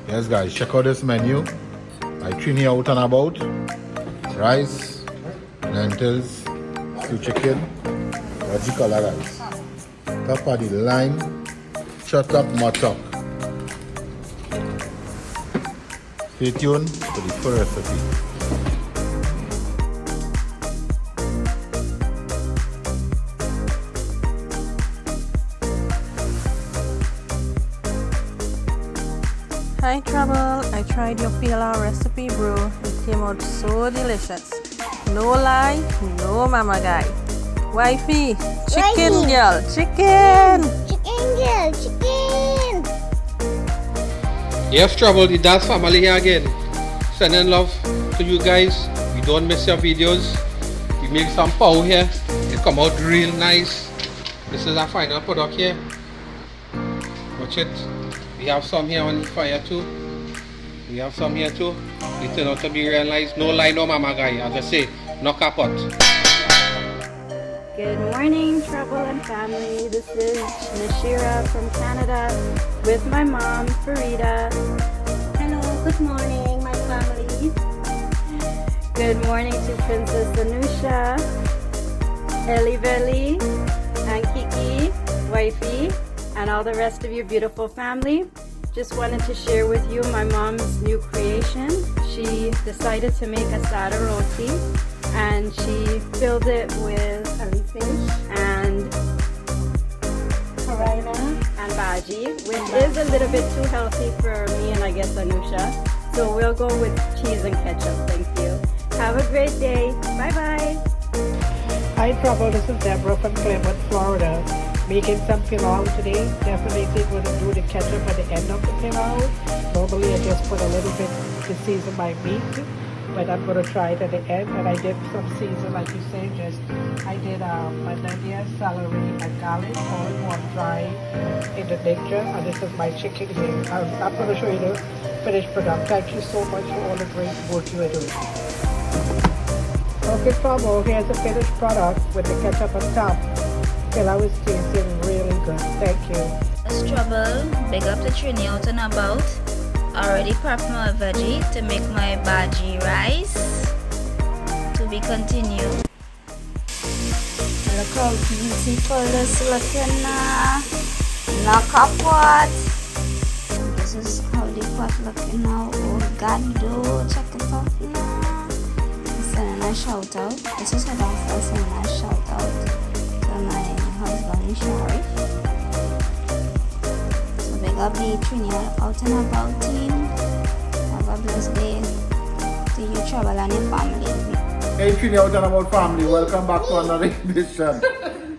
Yes, guys, check out this menu. I Trini out and about. Rice, lentils, stew chicken. What's the color, guys? Top of the line, shut up, matok. Stay tuned for the full recipe. Hi Trouble, I tried your PLR recipe bro, it came out so delicious. No lie, no mama guy. Wifey, chicken Wifey. girl, chicken! Chicken girl, chicken. Yes, Trouble, the Das family here again. Sending love to you guys. We don't miss your videos. We make some pow here. It come out real nice. This is our final product here. Watch it. We have some here on the fire too. We have some here too. It turned out to be real nice. No lie, no mama guy. As I say, no kaput. Good morning, Trouble and family. This is Nashira from Canada with my mom, Farida. Hello, good morning, my family. Good morning to Princess Anusha, Ellie Veli, and Kiki, wifey, and all the rest of your beautiful family. Just wanted to share with you my mom's new creation. She decided to make asada roti, and she filled it with fish and harina and bhaji, which is a little bit too healthy for me and I guess Anusha. So we'll go with cheese and ketchup. Thank you. Have a great day. Bye bye. Hi Trouble, this is Deborah from Claremont, Florida. Making some pilau today. Definitely going to do the ketchup at the end of the pilau. Normally I just put a little bit to season my meat, but I'm going to try it at the end. And I did some season, like you say, I did onion, celery, and garlic all in one dry in the mixture. And this is my chicken here. I'm going to show you the finished product. Thank you so much for all the great work you are doing. Okay, Trouble, here's the finished product with the ketchup on top. Pilau is tasting really good. Thank you. It's Trouble, big up to Trini out and about. Already prepped my veggie to make my bhaji rice. To be continued. Look how beautiful this looking knock-up pot. This is how the pot looking now. Oh God, do check it out now. Sending a shout out. This is her downstairs sending a shout out to my husband Sharif. So big up the Trini out and about team. Have a blessed day to you, Trouble, and your family. Hey, Trini out and about family, welcome back to another edition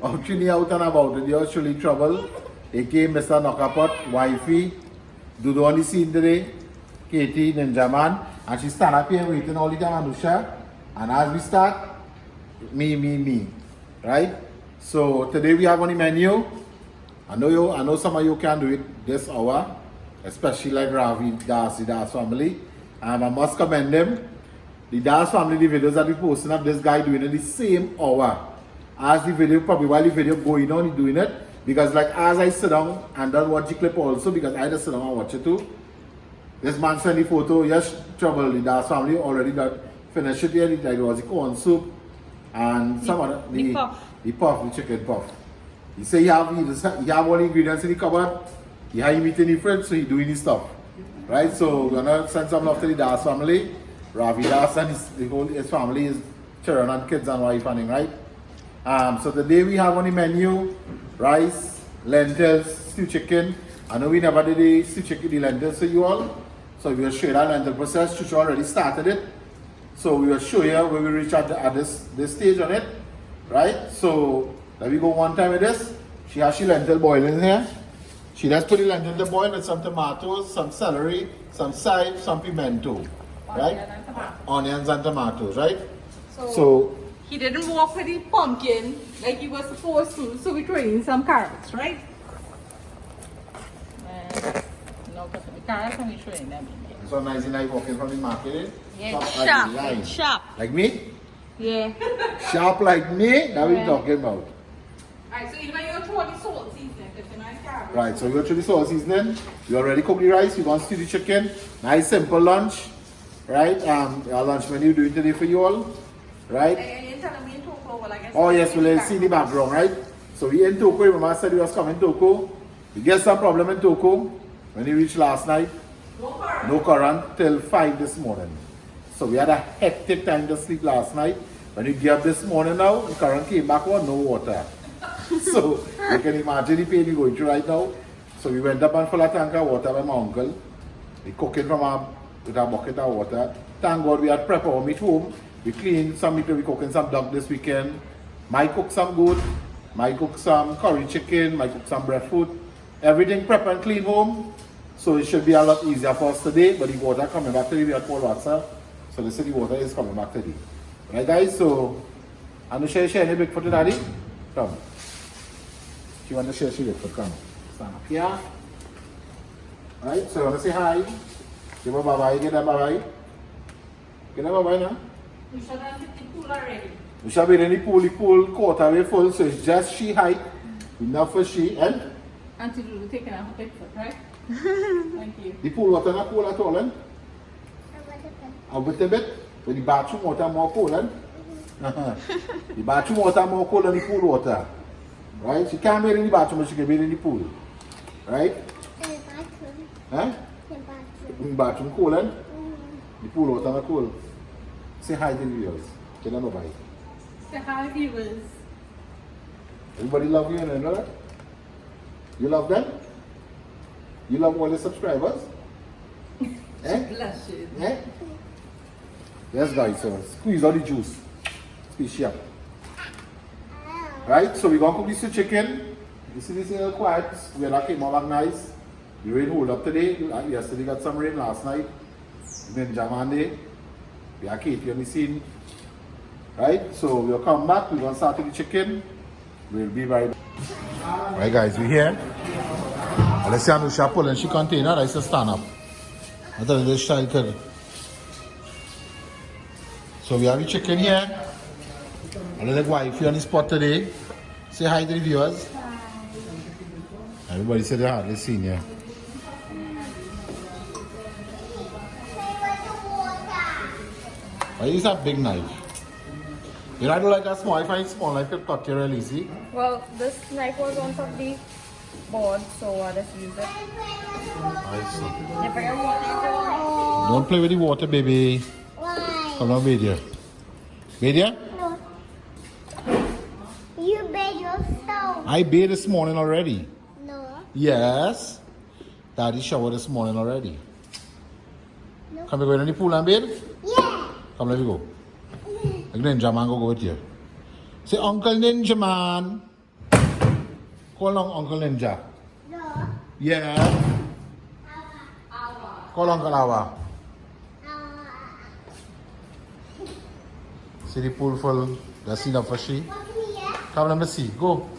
of Trini out and about. And yours truly Trouble, aka Mr. Knockapot, wifey, Dudu on the scene today, Katie, Ninja Man, and she stand up here waiting all the time, Anusha. And as we start, me, right? So today we have on the menu. I know some of you can do it this hour, especially like Ravi, the Das family. I must commend them. The Das family, the videos that we posting up, this guy doing it the same hour as the video, probably while the video going on, he doing it. Because like as I sit down and then watch the clip also, because I just sit down and watch it too. This man sent the photo, yes, Trouble, the Das family already done finished it here. It was the corn soup and some other, the chicken puff. He say he have all the ingredients in the cupboard. He have him eating the fridge, so he doing his stuff. Right? So we're gonna send some love to the Das family. Ravi Das and his family, his children and kids and wife and him, right? So today we have on the menu rice, lentils, stew chicken. I know we never did the stew chicken, the lentils for you all. So we will show you that lentil process. Chuchu already started it. So we will show you when we reach at this stage on it. Right? So let me go one time with this. She has the lentil boiling here. She just put the lentil to boil with some tomatoes, some celery, some sage, some pimento. Right? Onions and tomatoes, right? So he didn't walk with the pumpkin like he was supposed to, so we threw in some carrots, right? No, because the carrots and we threw in them in here. so nice and I walking from the market. Yeah, Sharp like me. sharp. Like me? Yeah. Sharp like me? That we talking about. Alright, so even when you throw the salt seasoning, because you know it's carrot, Right, so we go through the sauce seasoning. We already cooked the rice. We're going to stew the chicken. Nice simple lunch. Right? Our lunch menu doing today for you all. Right? And you're telling me in Toko, well, I guess. Oh yes, we'll see the background, right? So we in Toko. Remember I said we was coming Toko. We get some problem in Toko when we reached last night. No current till 5 this morning. So we had a hectic time to sleep last night. When we get up this morning now, the current came back on, no water. So you can imagine the pain we're going through right now. So we went up and full a tank of water by my uncle. We cooking with a bucket of water. Thank God we had prepped our meat home. We cleaned some meat, we cooking some duck this weekend. Might cook some goat, might cook some curry chicken, might cook some breadfruit. Everything prep and clean home. So it should be a lot easier for us today. But the water coming back today, we had cold water. So the city water is coming back today. Right guys, so Anusha, share any Bigfoot to daddy? Come. She want to share she Bigfoot, come. Stand up here. Right, so you want to say hi? Give her bye-bye, get her bye-bye. Get her bye-bye now. We should have hit the pool already. We shall be in the pool quarter way full, so it's just she height. Enough for she, and? Until you take a Bigfoot, right? Thank you. The pool water not cold at all, and? A little bit. But the bathroom water more cold, and? The bathroom water more cold than the pool water. Right? She can't be in the bathroom, but she can be in the pool. Right? Huh? In the bathroom cold, and? The pool water not cold. Say hi to the viewers. Tell them bye. Say hi, viewers. Everybody love you, and know that? You love them? You love all the subscribers? Eh? Blushing. Eh? Yes guys, so squeeze all the juice. Squeeze it up. Right, so we're gonna cook this chicken. You see this is quiet. Weather came out nice. The rain hold up today. Yesterday got some rain last night. Then Jamande. We are Katie on the scene. Right, so we'll come back. We're gonna start with the chicken. We'll be right back. Right guys, we're here. Let's see Anusha pulling she container. I said stand up. I thought this child could. So we have the chicken here. I look like wifey on the spot today. Say hi to the viewers. Hi. Everybody said they hardly seen you. I use a big knife. You know, I don't like a small. If I small knife, it cut you real easy. Well, this knife was on top of the board, so I just used it. I see. If I get water, Don't play with the water, baby. Why? Come on, Bedia. Bedia? No. You bathe yourself. I bathed this morning already. No. Yes. Daddy showered this morning already. No. Come we go in the pool and bathe? Yeah. Come, let me go. Like Ninja Man, go with you. Say Uncle Ninja Man. Call on Uncle Ninja. No. Yeah. Call Uncle Awa. See the pool full. That's enough for she. Come here. Come, let me see. Go.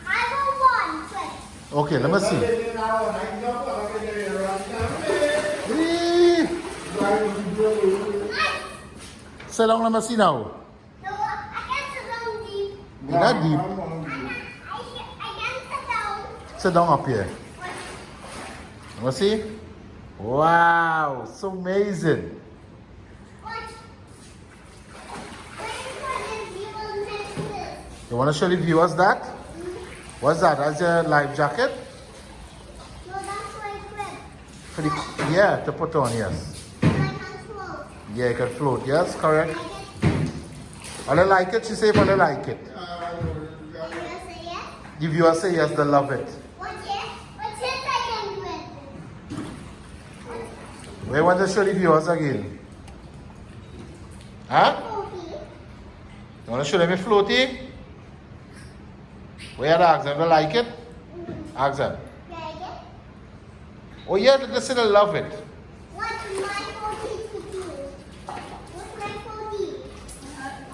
I will one first. Okay, let me see. Sit down, let me see now. No, I can't sit down deep. You're not deep. I can't sit down. Sit down up here. Let me see. Wow, so amazing. What? You want to show the viewers that? What's that? That's your life jacket? No, that's my friend. For the, yeah, to put on, yes. I can float. Yeah, you can float, yes, correct. I don't like it, she say if I don't like it. You say yes? The viewers say yes, they love it. What yes? What yes I can do it? We want to show the viewers again. Huh? Floaty. You want to show them a floaty? Where ask them, they like it? Ask them. Like it? Oh yeah, they say they love it. What's my floaty to do? What's my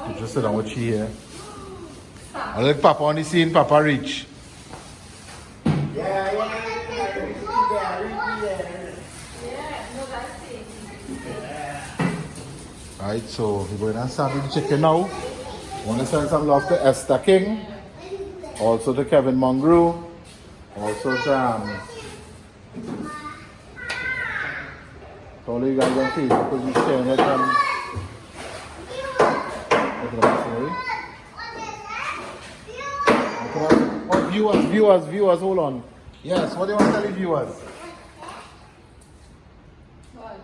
floaty? Just sit down with she here. I like Papa on the scene, Papa reach. Right, so we're going to start with the chicken now. I want to send some love to Esther King. Also to Kevin Mongrou. Also to all you guys on Facebook because you're sharing it viewers, hold on. Yes, what do you want to tell the viewers? What?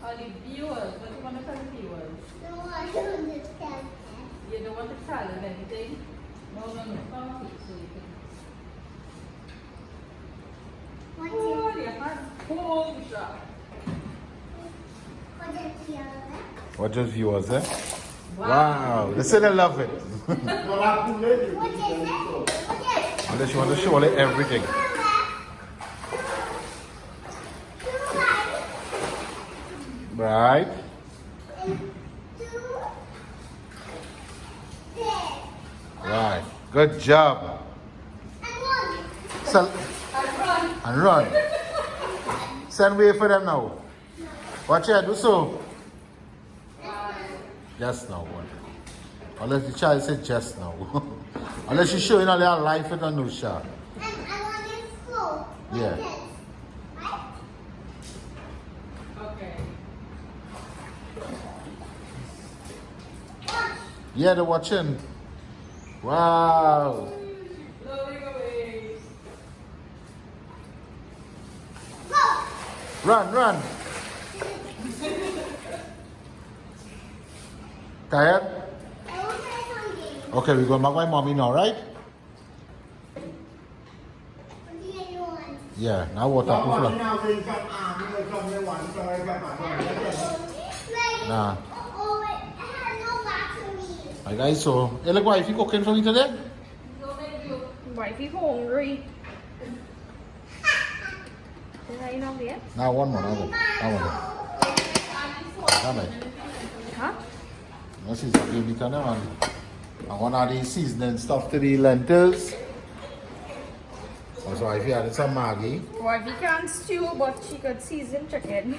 All the viewers. What do you want to tell the viewers? You don't want to tell them anything? No. Talk it so you can. Oh, your hands cold, Michelle. What just viewers, eh? Wow, they said they love it. Unless you want to show it everything. Right. Right. Good job. And run. Send way for them now. Watch it, do so. Just now. Unless the child said just now. Unless you're showing all your life with a new shot. Yeah. Okay. Yeah, they're watching. Wow. Blowing away. Run. Tired? Okay, we're going back with my mommy now, right? Yeah, now what happened? Nah. Hi guys, so, hey, look, wifey cooking for me today? Wifey hungry. Is that enough yet? Now one more. Huh? This is a baby kind of one. I want all the seasoning stuff to the lentils. Also, if you added some Maggi. Wifey can't stew, but she could season chicken.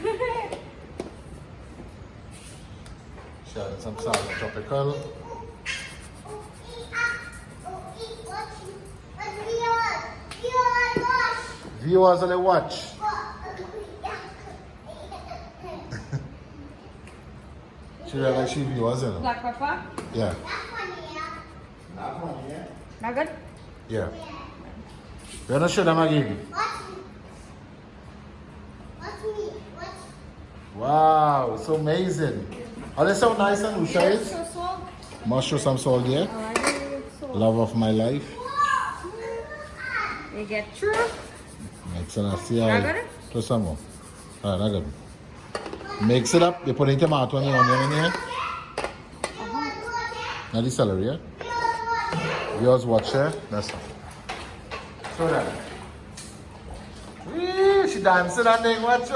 She added some salsa tropical. Viewers only watch. She look like she viewers, you know? Black pepper? Yeah. Not good? Yeah. You're not sure that Maggi? Wow, it's amazing. Oh, that's so nice and Usha is. Must show some salt here. Love of my life. You get through. Excellent. See Not how good? throw some more. Alright, not good. Mix it up. You put in tomato and the onion in here. Now the celery, yeah? Yours watch here. That's all. So that. She dancing that thing. Watch.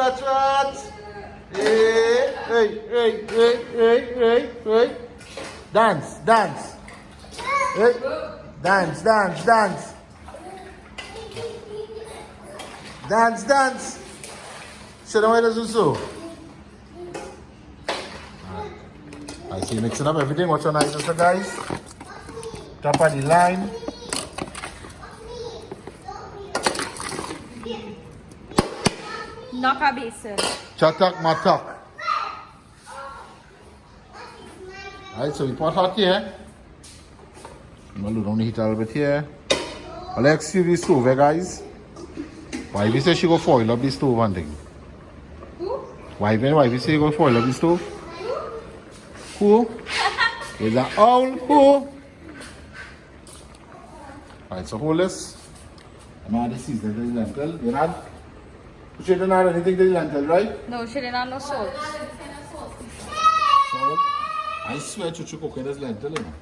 Hey. Dance. Hey. Dance. Dance. Show them how it does so. I see mixing up everything. What's so nice, so guys? Top of the line. Knock a basin. Chatak matak. Alright, so we put hot here. We'll do down the heat a little bit here. I'll excuse the stove, guys. Why we say she go foil up the stove and thing? Why we say you go foil up the stove? Who? Is that owl? Who? Alright, so hold this. I'm add the seasoning to the lentil. You not? You shouldn't add anything to the lentil, right? No, she didn't have no salt. Salt. I swear Chuchu cooking this lentil, you know.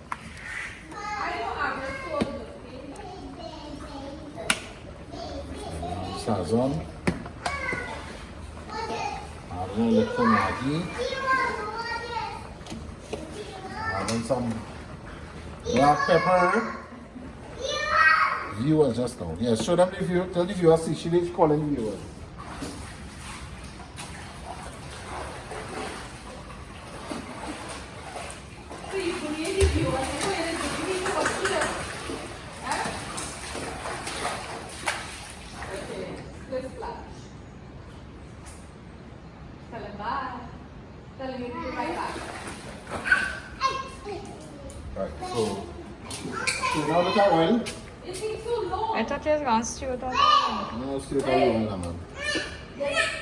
Sazon. Add a little Maggi. Add in some black pepper. Viewers just now. Yes, show them the view. Tell the viewers, see, she is calling the viewers. bit of oil. It takes so long. I thought you was going to stew it all. No, straight out oil, man.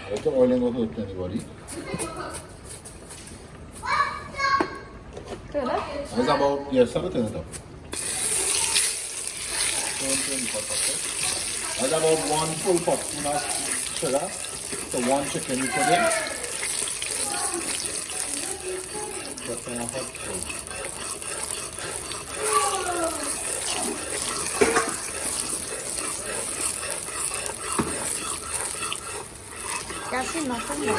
Let the oil ain't gonna hurt anybody. Turn it. It's about, yes, I'll turn it up. That's about 1 full pot spoon of sugar. So 1 chicken you put in. Just in a hot spoon. Can't see nothing.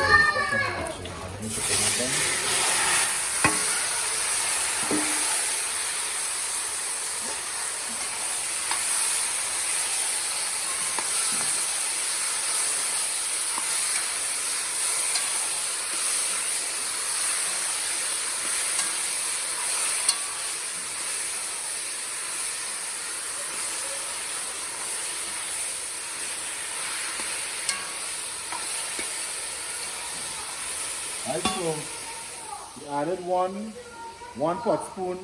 Right, so we added one pot spoon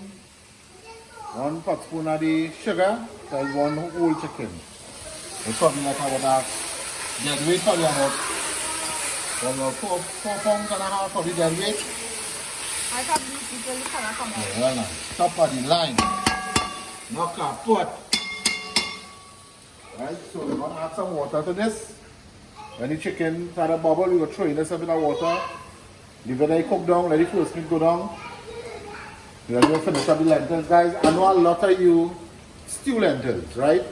of the sugar, so it's 1 whole chicken. It's probably like about dead weight, probably about 4 pounds and a half of the dead weight. I thought these people come out. Yeah, well, now, top of the line. Knock our pot. Right, so we're going to add some water to this. When the chicken start to bubble, we will throw in a bit of water. Leave it like cook down, let the first meat go down. Then we'll finish up the lentils, guys. I know a lot of you stew lentils, right?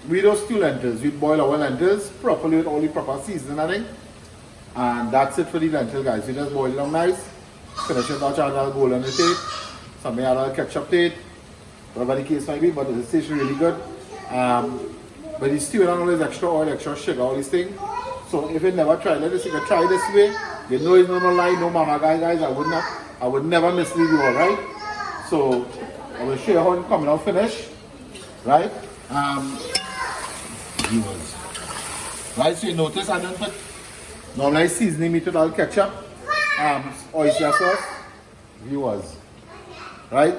We don't stew lentils. We boil our lentils properly with all the proper seasoning. And that's it for the lentil, guys. We just boil them nice. Finish it, touch out gold on the tape. Something add a ketchup tape. Whatever the case might be, but it tastes really good. But the stew and all this extra oil, extra sugar, all these things. So if you never tried it, if you try this way, you know it's no lie, no mama guys. I would never mislead you all, right? So I will show you how it's coming out finished, right? Viewers, right? So you notice I don't put normally seasoning meat with all ketchup, oyster sauce, viewers, right?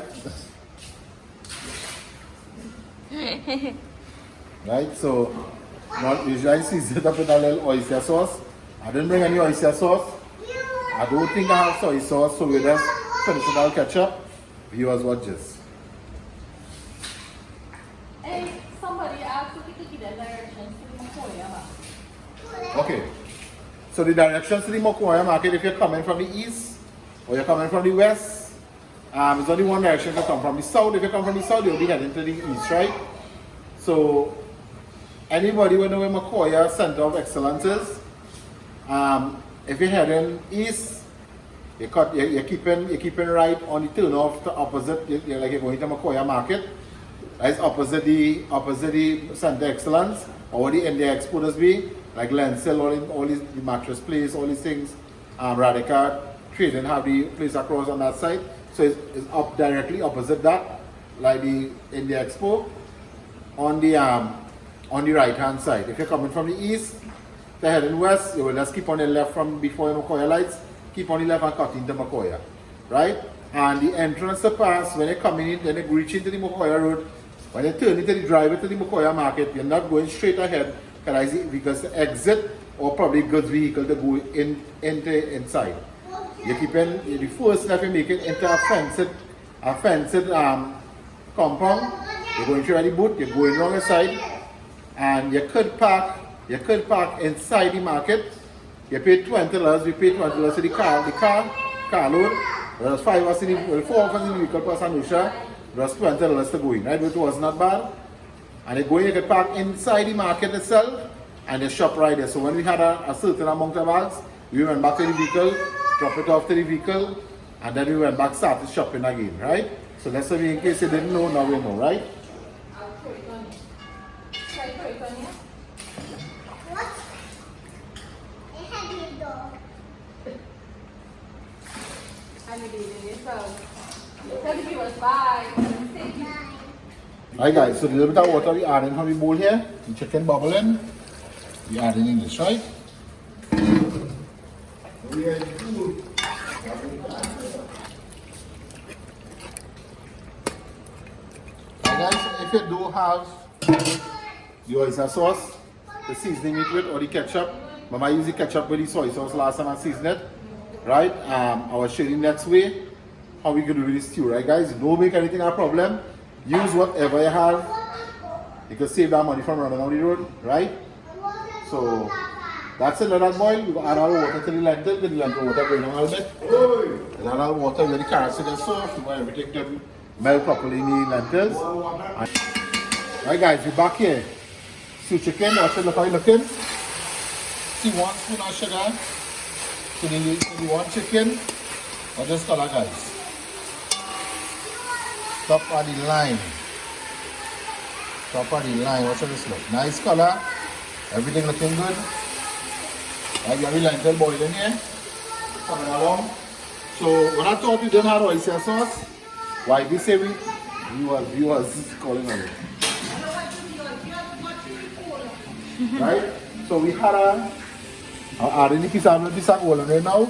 Right, so not usually season it up with a little oyster sauce. I didn't bring any oyster sauce. I don't think I have soy sauce, so we just finish it all ketchup. Viewers, watch this. Hey, somebody asked if you could give the directions to the Mokoya. Okay, so the directions to the Mokoya market, if you're coming from the east or you're coming from the west, there's only one direction to come from the south. If you come from the south, you'll be heading to the east, right? So anybody will know where Mokoya Center of Excellence is. If you're heading east, you're keeping right on the turn off to opposite. You're like you're going to Mokoya Market. That's opposite the Center of Excellence, or the India Exporters be like Lensil, all these the mattress place, all these things. Radica Trading have the place across on that side, so it's up directly opposite that, like the India Expo. On the right hand side. If you're coming from the east, they're heading west, you will just keep on the left from before Mokoya lights, keep on the left and cut into Mokoya, right? And the entrance to pass, when you're coming in, then you reach into the Mokoya road, when you turn into the driveway to the Mokoya market, you're not going straight ahead, because the exit or probably goods vehicle to go inside. You're keeping the first left you make it into a fenced compound. You're going through the boot, you're going wrong side, and you could park inside the market. You pay $20, we pay $20 to the car load. There was 4 of us in the vehicle plus Anusha. There was $20 to go in, right? Which was not bad. And you go in, you can park inside the market itself, and you shop right there. So when we had a certain amount of bags, we went back to the vehicle, drop it off to the vehicle, and then we went back, started shopping again, right? So that's why in case you didn't know, now we know, right? I'll throw it on you. Try to throw it on you. I'm going to do it as well. Tell the viewers bye. Alright guys, so the little bit of water we adding from the bowl here, the chicken bubbling, we adding in this, right? if you don't have the oyster sauce, the seasoning it with, or the ketchup, Mama used the ketchup with the soy sauce last time I seasoned it, right? I will show you next way how we can do with this stew, right guys? Don't make anything a problem. Use whatever you have. You can save that money from running down the road, right? So that's it, let that boil. We add our water to the lentil, with the lentil water going on a little bit. And add our water with the carrots in the soft. We want everything to melt properly in the lentils. Right guys, we're back here. Stew chicken, watch it, look how it's looking. See 1 spoon of sugar to the 1 chicken. Or just color guys. Top of the line. Top of the line, watch how this look. Nice color. Everything looking good. Right, you have the lentil boiling here. Coming along. So when I thought we didn't have oyster sauce, why we say we viewers calling on it. Right? So we had adding the piece of oil right now.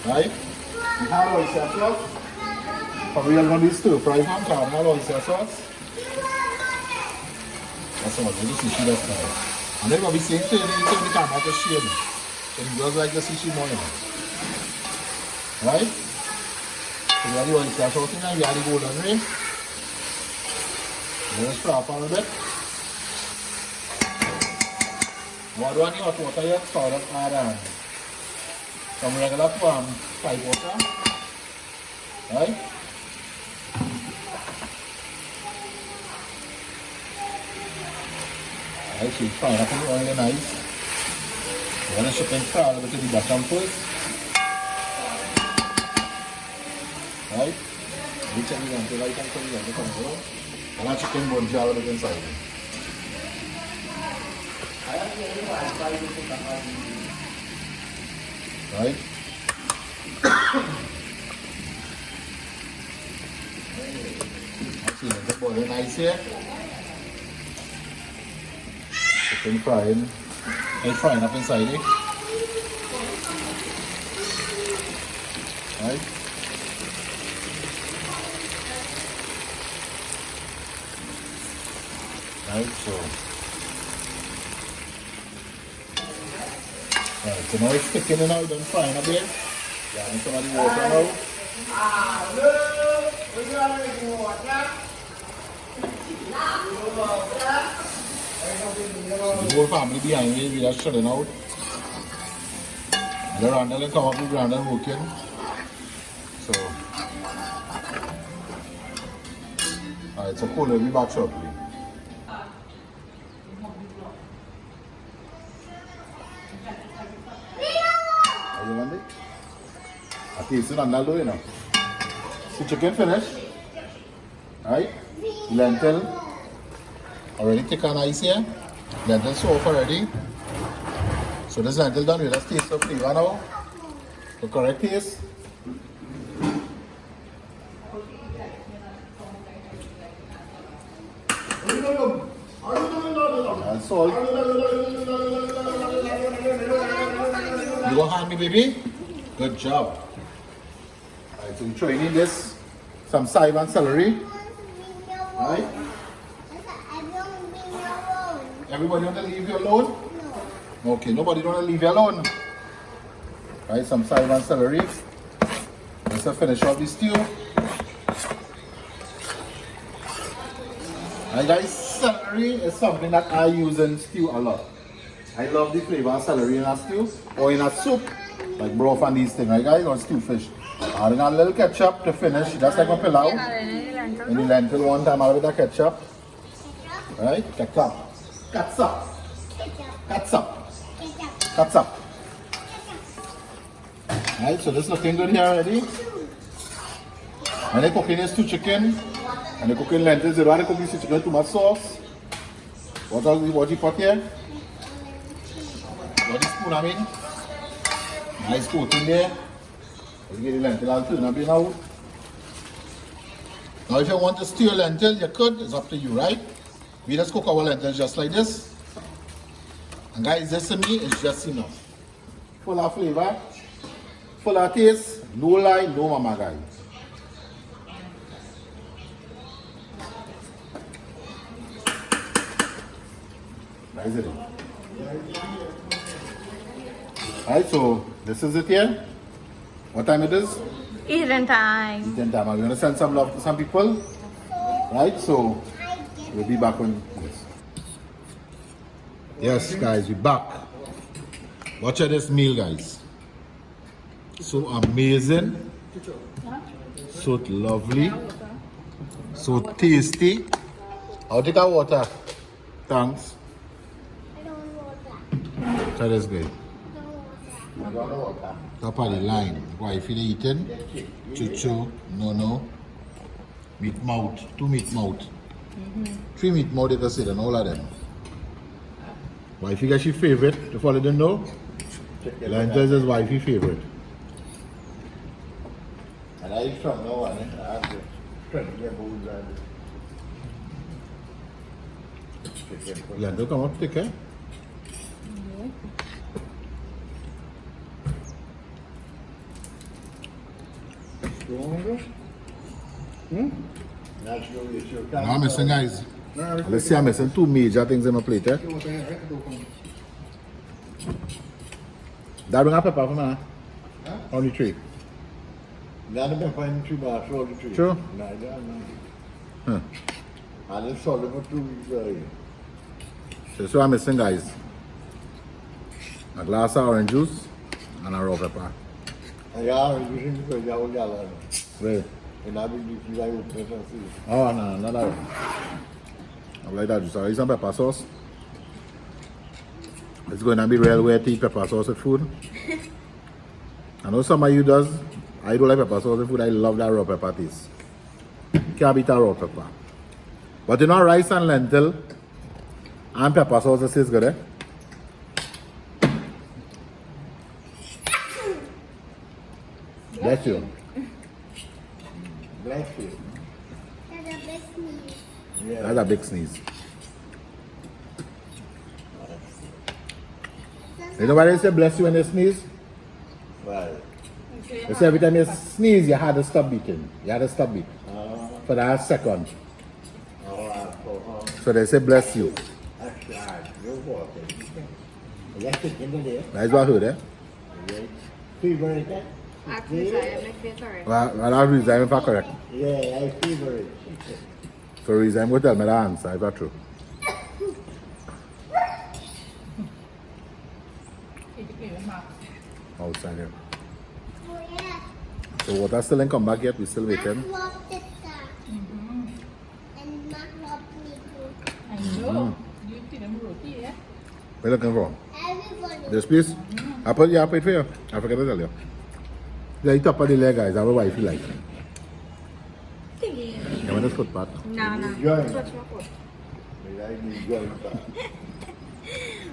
Right? We have oyster sauce. But we are going to do stir fry from caramel oyster sauce. That's all. We'll just see that's now. And then we'll be saying to the camera to shade. So you guys like the sushi more. Right? So we have the oyster sauce in there. We have the golden ray. Let's fry up a little bit. What do I need hot water yet? Start up add some regular pipe water. Right? Right, so you fry up in the oil and ice. You want to chicken fry a little bit to the bottom first. Right? You check it until I can tell you to come down. And that chicken bone jar a little bit inside. Right? See, the boiling nice here. Chicken frying. It's frying up inside it. Right? Right, so. Right, so now it's thickening now, done frying a bit. Yeah, and some of the water now. The whole family behind me, we are shutting out. The Randall and come up with Randall working. So, alright, so cool, we'll be back shortly. Are you ready? I taste it and I'll do it now. So chicken finished. Right? Lentil. Already thick and nice here. Lentil soft already. So this lentil done, we'll just taste the flavor now. The correct taste. And salt. You gonna hand me, baby? Good job. Alright, so we're throwing in this, some chive and celery. Right? Everybody want to leave you alone? No. Okay, nobody want to leave you alone. Right, some chive and celery. Let's finish off the stew. And guys, celery is something that I use in stew a lot. I love the flavor of celery in a stew or in a soup, like broth and these things, right guys, or stew fish. Adding a little ketchup to finish, just like a pilau. In the lentil one time out with the ketchup. Right? Ketchup. Ketchup. Ketchup. Ketchup. Right, so this is looking good here already. And they're cooking this stew chicken. And they're cooking lentils. They don't want to cook this chicken with too much sauce. What you put here? What is spoon, I mean? Nice coating there. Let's get the lentil all turned up now. Now if you want to stew your lentil, you could. It's up to you, right? We just cook our lentils just like this. And guys, this to me is just enough. Full of flavor, full of taste, no lie, no mama guys. Is it? Alright, so this is it here. What time it is? Eating time. Eating time. I'm going to send some love to some people. Right, so we'll be back on this. Yes, guys, we're back. Watch out this meal, guys. So amazing. So lovely. So tasty. I'll take our water. Thanks. Try this, guys. Top of the line. Wifey eating. Chuchu. No. Meat mouth. 2 meat mouth. 3 meat mouth, you can say them, all of them. Wifey got your favorite. To follow them know? Lentils is wifey favorite. And I eat from now on, I have to try to get bones out of it. Lentil come up thick, eh? Now I'm missing, guys. Let's see, I'm missing 2 major things in my plate, eh? That bring a pepper for me, huh? On the tree. None of them find 3 bars for the tree. Sure. No, I don't. Huh. I just saw them for 2 weeks already. So that's what I'm missing, guys. A glass of orange juice and a raw pepper. I got everything because I was yellow. Right. And I've been using like open and see. Oh, no, not that one. I like that juice. I use some pepper sauce. It's going to be real weird to eat pepper sauce with food. I know some of you does. I don't like pepper sauce with food. I love that raw pepper taste. Can't beat a raw pepper. But you know, rice and lentil and pepper sauce tastes good, eh? Bless you. Bless you. Yeah. That's a big sneeze. You know why they say bless you when they sneeze? Right. They say every time you sneeze, you had to stop beating. You had to stop beat for that second. So they say bless you. Actually, you're walking. Yes, it's in there. That's what I heard, eh? Fever is that? Actually, I make it correct. Well, that reason if I correct. Yeah, I fever it. So reason I'm going to tell me the answer if that's true. Outside here. So water still ain't come back yet, we still waiting. Where you looking for? This piece? I put it for you. I forgot to tell you. Yeah, eat up of the leg, guys. That's what wife you like. You want this foot part? No. Join. Touch my foot.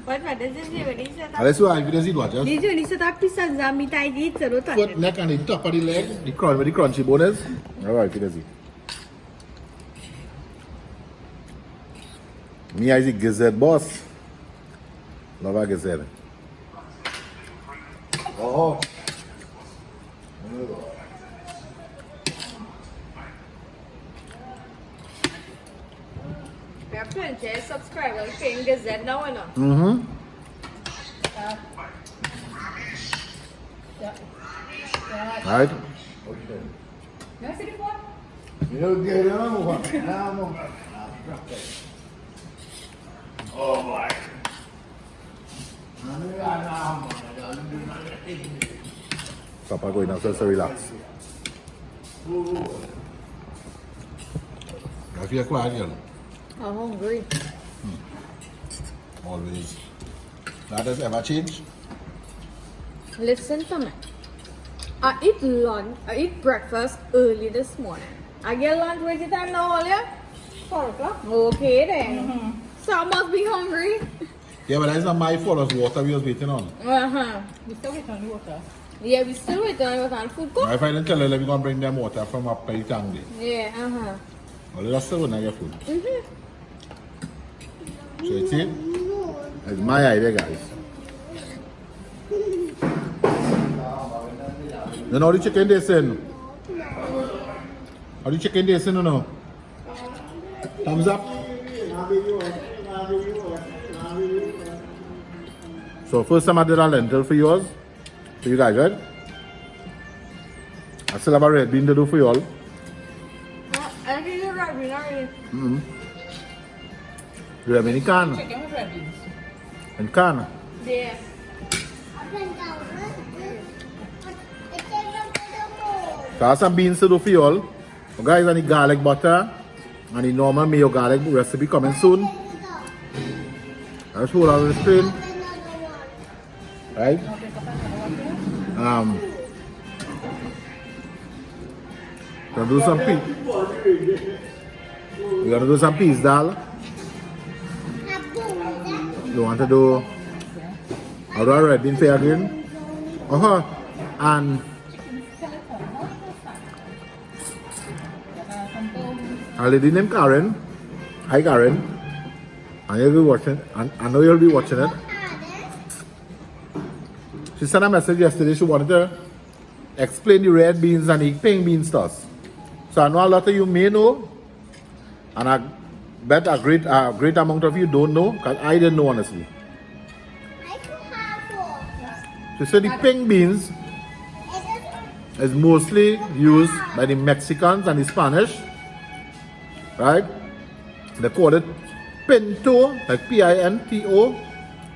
What this is you? This is Let's see what wife does eat what, just These are these are pieces of meat I eat. So touch foot, it. neck and the top of the leg, the crunch, where the crunchy bone is. That's what wife does eat. Me, I eat gizzard, boss. Love a gizzard. Oh. We have 20 subscribers paying Gazette now, no? Mm-hmm. Right? Now see the phone? You don't get it on. Oh my. Papa going downstairs to relax. I feel quiet, girl. I'm hungry. Always. That has ever changed? Listen to me. I eat breakfast early this morning. I get lunch with the time now, earlier? 4 o'clock. Okay then. So I must be hungry. Yeah, but that's not my fault. It's water we was waiting on. We still wait on the water. Yeah, we still waiting on food cook. If I didn't tell her, we're going to bring them water from up by the tangy. Yeah, Well, that's still when I get food. So you see? It's my idea, guys. You know how the chicken they send? How the chicken they send, you know? Thumbs up? So first time I did a lentil for yours, for you guys, right? I still have a red bean to do for you all. I think you're right, we're not really. Do you have any can? Chicken with red beans. And can? Yeah. So I have some beans to do for you all. You guys, I need garlic butter and the normal mayo garlic recipe coming soon. I'll hold on the screen. Right? Gonna do some peas. We're gonna do some peas dal. You want to do a raw red bean for you again? And a lady named Karen. Hi Karen. And you'll be watching. And I know you'll be watching it. She sent a message yesterday. She wanted to explain the red beans and the pink beans to us. So I know a lot of you may know, and I bet a great amount of you don't know, because I didn't know honestly. She said the pink beans is mostly used by the Mexicans and the Spanish, right? They call it pinto, like P-I-N-T-O.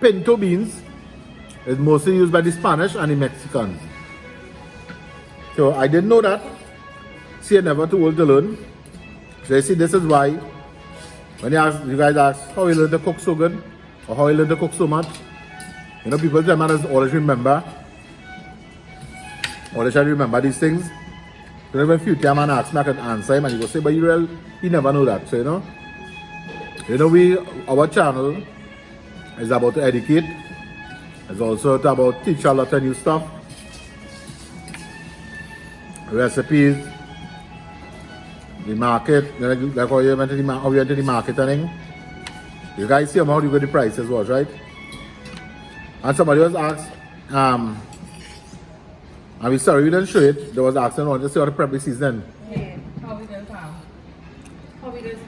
Pinto beans is mostly used by the Spanish and the Mexicans. So I didn't know that. See, I never too old to learn. So you see, this is why when you guys ask how you learn to cook so good or how you learn to cook so much, you know, people tell me to always remember. Always try to remember these things. So when a few times man ask me, I can answer him and he go say, but you never know that. So you know, our channel is about to educate. It's also about teach a lot of new stuff. Recipes. The market, like how you went to the market and thing. You guys see how you got the prices was, right? And somebody was asked, and we sorry we didn't show it. There was asking on to see how the prep season. Yeah, how we just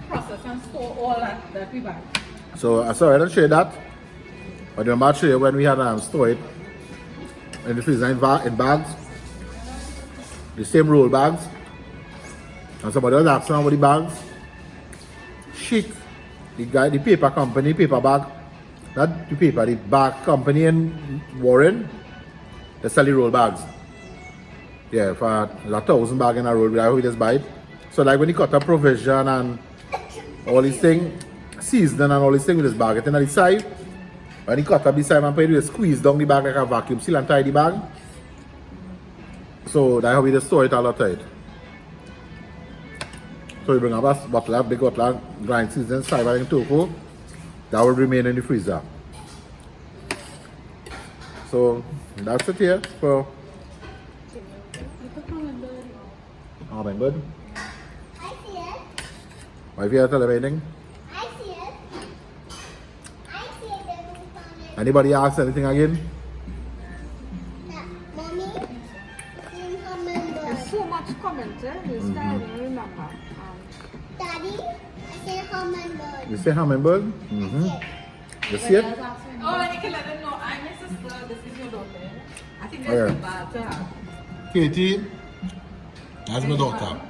process and store all that we buy. So sorry I didn't show you that. But I'm about to show you when we had store it in the freezer in bags. The same roll bags. And somebody was asking about the bags. Chic, the paper company, paper bag, not the paper, the bag company in Warren, they sell the roll bags. Yeah, for 1,000 bags in a roll, we just buy it. So like when you cut a provision and all these things, seasoning and all these things, we just bag it in the side. When you cut up the side and you squeeze down the bag like a vacuum seal and tie the bag. So that's how we just store it all the time. So we bring up a bottle, big bottle, grind season, cyber and tofu. That will remain in the freezer. So that's it here for hummingbird. I see it. Why you tell them anything? I see it. I see it. Anybody ask anything again? Mommy, seen hummingbird. There's so much comment, this guy I don't remember. Daddy, I see hummingbird. You say hummingbird? You see it? Oh, and you can let them know, I'm your sister, this is your daughter. I think Oh, that's yeah. bad to have. Katie, that's my daughter.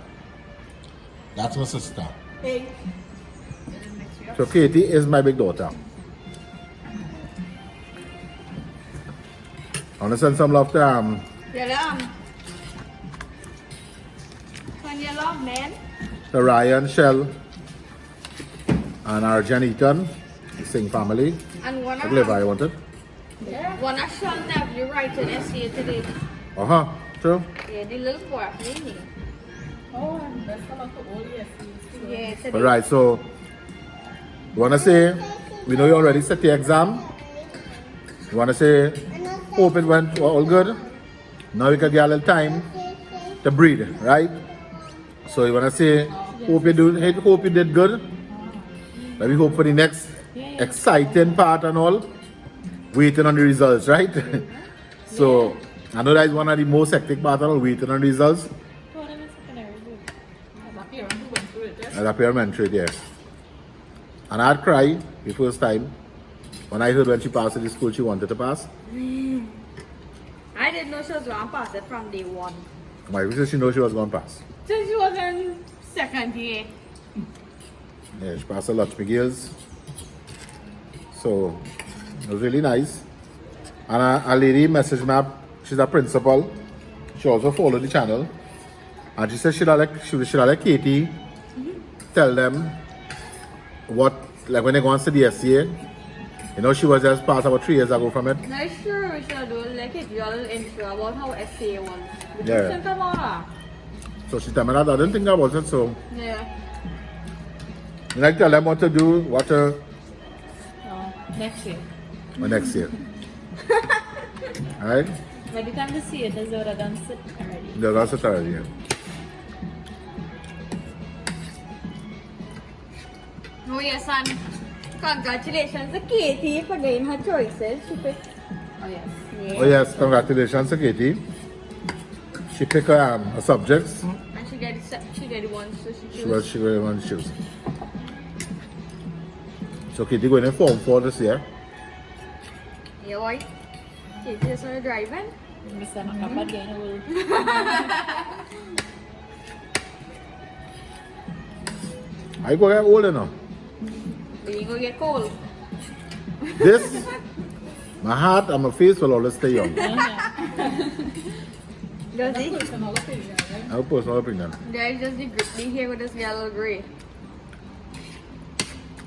That's my sister. Hey. So Katie is my big daughter. I want to send some love to When you love men, to Ryan, Shell, and Arjan Eaton, the Singh family. and one I believe I of wanted. Sean nephew writing essay today. True. Yeah, the little boy me. Oh, and that's a lot of old yes. Yeah, today. Alright, so you want to say, we know you already set the exam. You want to say, hope it went all good. Now you can get a little time to breathe, right? So you want to say, hope you did good. Let me hope for the next exciting part and all. Waiting on the results, right? So I know that is one of the most hectic parts of all, waiting on the results. As a parent, yeah. And I'd cry the first time. When I heard when she passed the school, she wanted to pass. I didn't know she was going to pass it from day one. My sister, she knows she was going to pass. Since she was in second year. Yeah, she passed the Lakshmi Girls. So, it was really nice. And a lady messaged me, she's a principal. She also followed the channel. And she said she'd like Katie tell them what, like when they go on to the SCA. You know, she was just passed about 3 years ago from it. Not sure we should do like it, you're intro about how SCA was. What Yeah. you think about that? So she told me that I didn't think about it. So, Yeah. and I tell them what to do, what to Next year. for next year. Alright? By the time they see it, there's already done sit already. Yeah, that's the third year. Oh yes, and congratulations to Katie for getting her choices. She picked. Oh yes. Yeah. Oh yes, congratulations to Katie. She picked her subjects. And she get one, so she She really want to choose. So Katie going in Form 4 this year. Yeah, why? Katie is on driving. Mr. Nakapa again will. I go get older now. We ain't gonna get cold. This, my heart and my face will always stay young. Does he? I have personal opinion. There's just the grippy here with this yellow gray.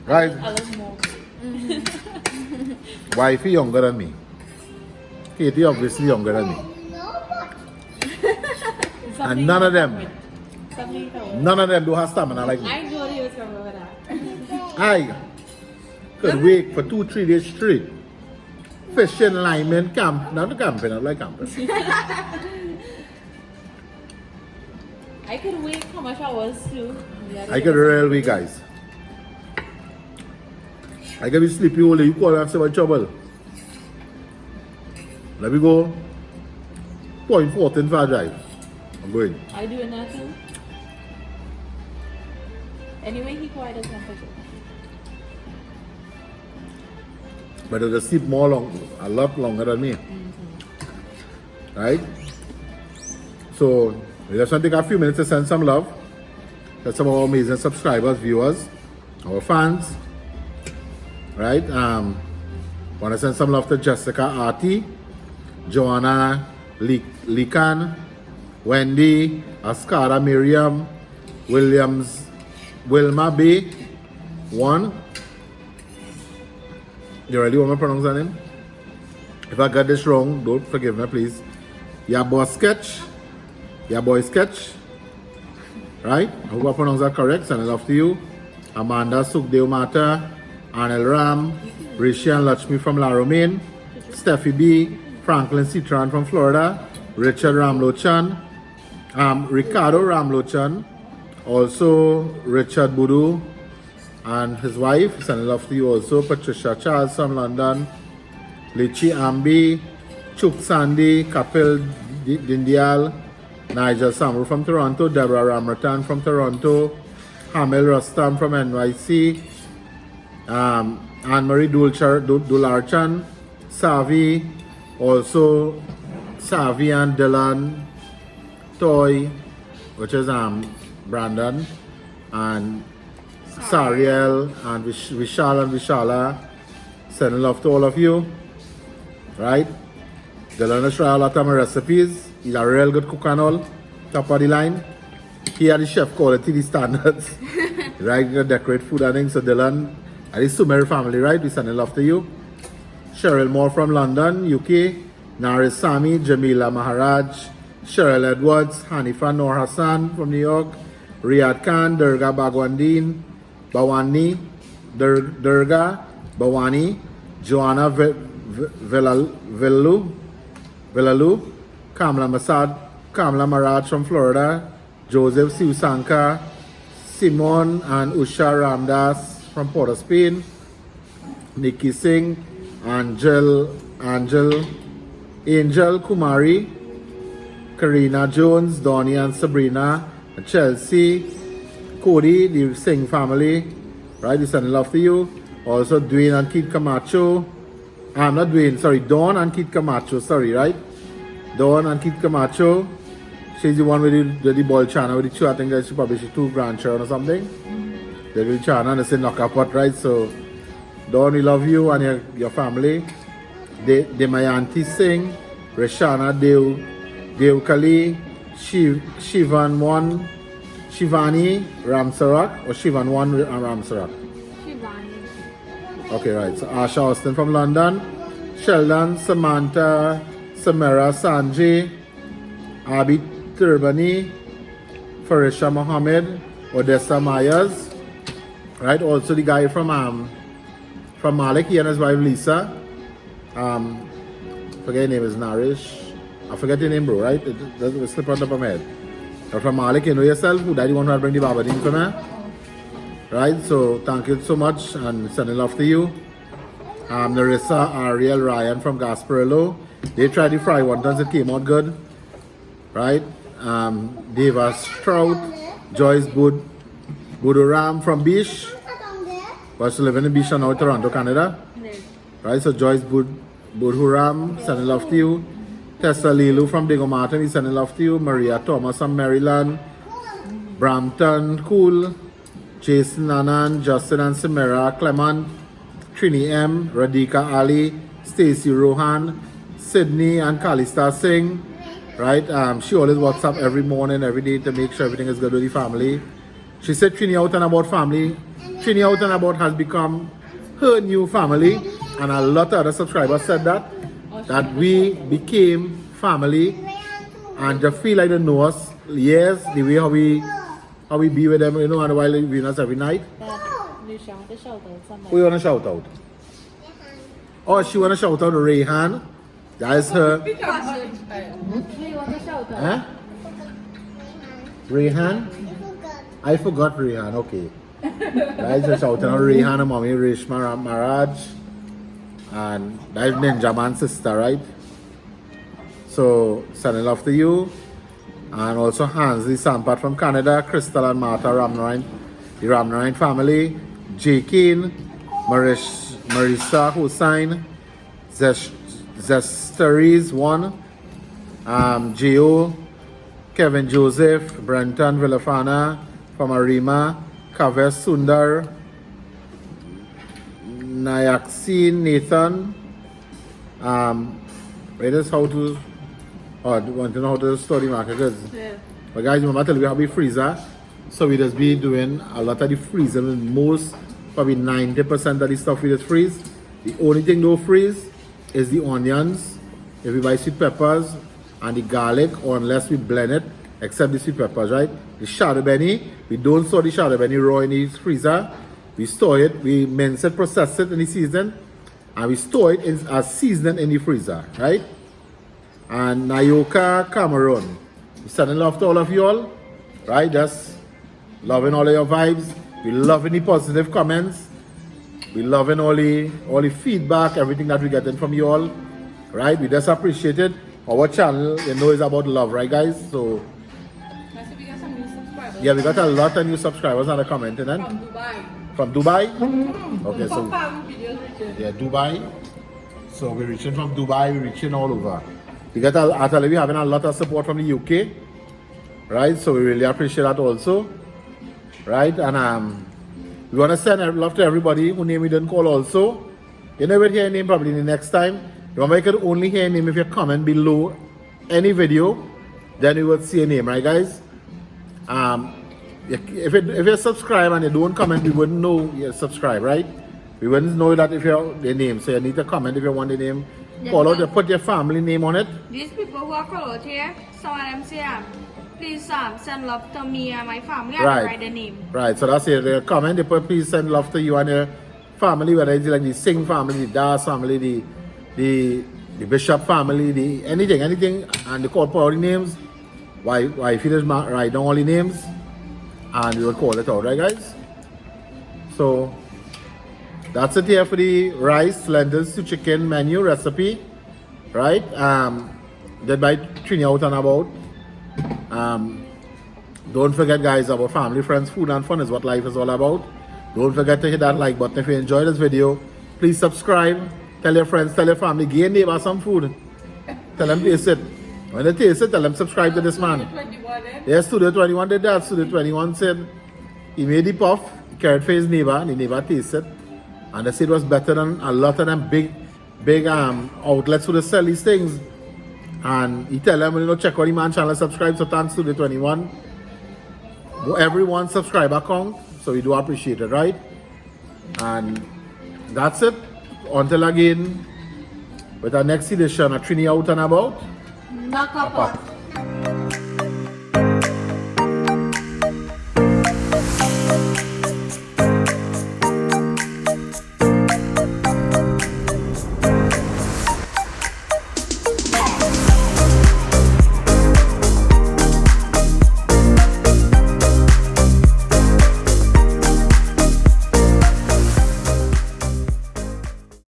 Right? I love more. Wifey younger than me. Katie obviously younger than me. And none of them do have stamina like me. I knew he was coming with that. I could wait for 2-3 days straight. Fishing, liming, camp. Not camping, I like camping. I could wait how much hours too. I could railway guys. I can be sleepy all day. You call me and say my trouble. Let me go. 0.14 for a drive. I'm going. I doing that too. Anyway, he quite doesn't push it. But they'll sleep a lot longer than me. Right? So, we just want to take a few minutes to send some love to some of our amazing subscribers, viewers, our fans. Right? Want to send some love to Jessica Artie, Joanna Likan, Wendy, Ascara Miriam, Wilma B. One. You really want me to pronounce her name? If I got this wrong, don't forgive me, please. Your boy Sketch. Right? I hope I pronounced that correct. Send love to you. Amanda Sukdeo Mata, Arnel Ram, Rishi and Lakshmi from La Romaine, Steffi B, Franklin Citron from Florida, Richard Ramlochan, Ricardo Ramlochan, also Richard Budu and his wife. Send love to you also. Patricia Charles from London, Lichi Ambi, Chuk Sandy, Kapil Dindial, Nigel Samru from Toronto, Deborah Ramertan from Toronto, Hamil Rastam from NYC, Anne-Marie Dularchan, Savi, also Savi and Dylan, Toy, which is Brandon, and Sariel, and Vishal and Vishala. Sending love to all of you. Right? Dylan has tried a lot of my recipes. He's a real good cook and all. Top of the line. He had the chef quality, the standards. Right? You can decorate food and things. So Dylan and the Sumeri family, right? We sending love to you. Cheryl Moore from London, UK. Naris Sami, Jamila Maharaj, Cheryl Edwards, Hanifa Noor Hassan from New York, Riyad Khan, Durga Bhagwandin, Bawani, Durga, Bawani, Joanna Velalu, Kamla Maraj from Florida, Joseph Siusanka, Simon and Usha Ramdas from Port of Spain, Nikki Singh, Angel Kumari, Karina Jones, Donnie and Sabrina, Chelsea, Cody, the Singh family, right? We send love to you. Also Dwayne and Keith Camacho. Not Dwayne, sorry, Dawn and Keith Camacho, sorry, right? Dawn and Keith Camacho. She's the one with the ball channel with the two, I think that she published 2 grandchildren or something. The little channel and they say knock up what, right? So Dawn, we love you and your family. Damayanti Singh, Reshana Dev Kali, Shivani Ramsarak or Shivan 1 Ramsarak. Okay, right. So Asha Austin from London, Sheldon, Samantha, Samara, Sanjay, Abhi Turbani, Farisha Mohammed, Odessa Myers, right? Also the guy from Malik, he and his wife Lisa. Forget his name is Narish. I forget your name, bro, right? It doesn't slip on top of my head. But from Malik, you know yourself, who daddy want to bring the Baba Deen for me. Right, so thank you so much and sending love to you. Narissa, Ariel, Ryan from Gasparillo. They tried the fry wontons, it came out good. Right, Deva Strout, Joyce Buduram from Bish. But she living in Bish and now Toronto, Canada. Right, so Joyce Budhuram, sending love to you. Tessa Lilu from Diego Martin, he's sending love to you. Maria Thomas from Maryland. Brampton, cool. Jason Anand, Justin and Samira, Clement, Trini M, Radhika Ali, Stacy Rohan, Sydney and Kalista Singh. Right, she always WhatsApp every morning, every day to make sure everything is good with the family. She said Trini Out and About family. Trini Out and About has become her new family, and a lot of other subscribers said that we became family and just feel like they know us. Yes, the way how we be with them, you know, and while they with us every night. Who you want to shout out? Oh, she want to shout out Rayhan. That is her. Huh? Rayhan? I forgot Rayhan, okay. That is a shout out Rayhan and mommy Reshma Maraj. And that is Ninja Man's sister, right? So, sending love to you. And also Hansley Sampat from Canada, Crystal and Martha Ramnarine, the Ramnarine family, J. Kane, Marissa Hussain, Zesteries 1, Gio, Kevin Joseph, Brenton Villafana from Arima, Kaves Sundar, Nayakseen Nathan. It is how to. Oh, I want to know how to story market is. Yeah. But guys, remember I tell you we have a freezer. So we just be doing a lot of the freezing, and most, probably 90% of the stuff we just freeze. The only thing don't freeze is the onions. If we buy sweet peppers and the garlic, or unless we blend it, except the sweet peppers, right? The shadow benny, we don't store the shadow benny raw in the freezer. We store it, we mince it, process it in the season, and we store it as seasoning in the freezer, right? And Nayoka Cameron, we sending love to all of you all, right? Just loving all of your vibes. We loving the positive comments. We loving all the feedback, everything that we getting from you all, right? We just appreciate it. Our channel, you know, is about love, right, guys? So We got some new subscribers. yeah, we got a lot of new subscribers and commenting, and From Dubai. from Dubai. Okay, so Some family videos, Richard. yeah, Dubai. So we're reaching from Dubai, we're reaching all over. We got actually we're having a lot of support from the UK, right? So we really appreciate that also, right? And we want to send love to everybody who name we didn't call also. You never hear a name probably the next time. Remember, you can only hear a name if you comment below any video, then you will see a name, right, guys? If you subscribe and you don't comment, we wouldn't know you're subscribed, right? We wouldn't know that if you're the name. So you need to comment if you want the name. Call out, you put your family name on it. These people who are called here, some of them say, please send love to me and my family. Right. I write the name. Right, so that's it. They comment, they put please send love to you and your family, whether it's like the Singh family, the Das family, the Bishop family, the anything, and they call for all the names. Why if you just write down all the names and we will call it out, right, guys? So that's it here for the rice, lentils to chicken menu recipe, right? Did by Trini Out and About. Don't forget, guys, our family, friends, food and fun is what life is all about. Don't forget to hit that like button if you enjoyed this video. Please subscribe. Tell your friends, tell your family, give your neighbor some food. Tell them taste it. When they taste it, tell them subscribe to this man. Yes, Studio 21 did that. Studio 21 said he made the puff, he carried for his neighbor, and the neighbor tasted. And they said it was better than a lot of them big outlets who sell these things. And he tell them, you know, check out the man channel, subscribe. So thanks to the 21. Everyone subscriber count. So we do appreciate it, right? And that's it. Until again, with our next edition of Trini Out and About. Knock up.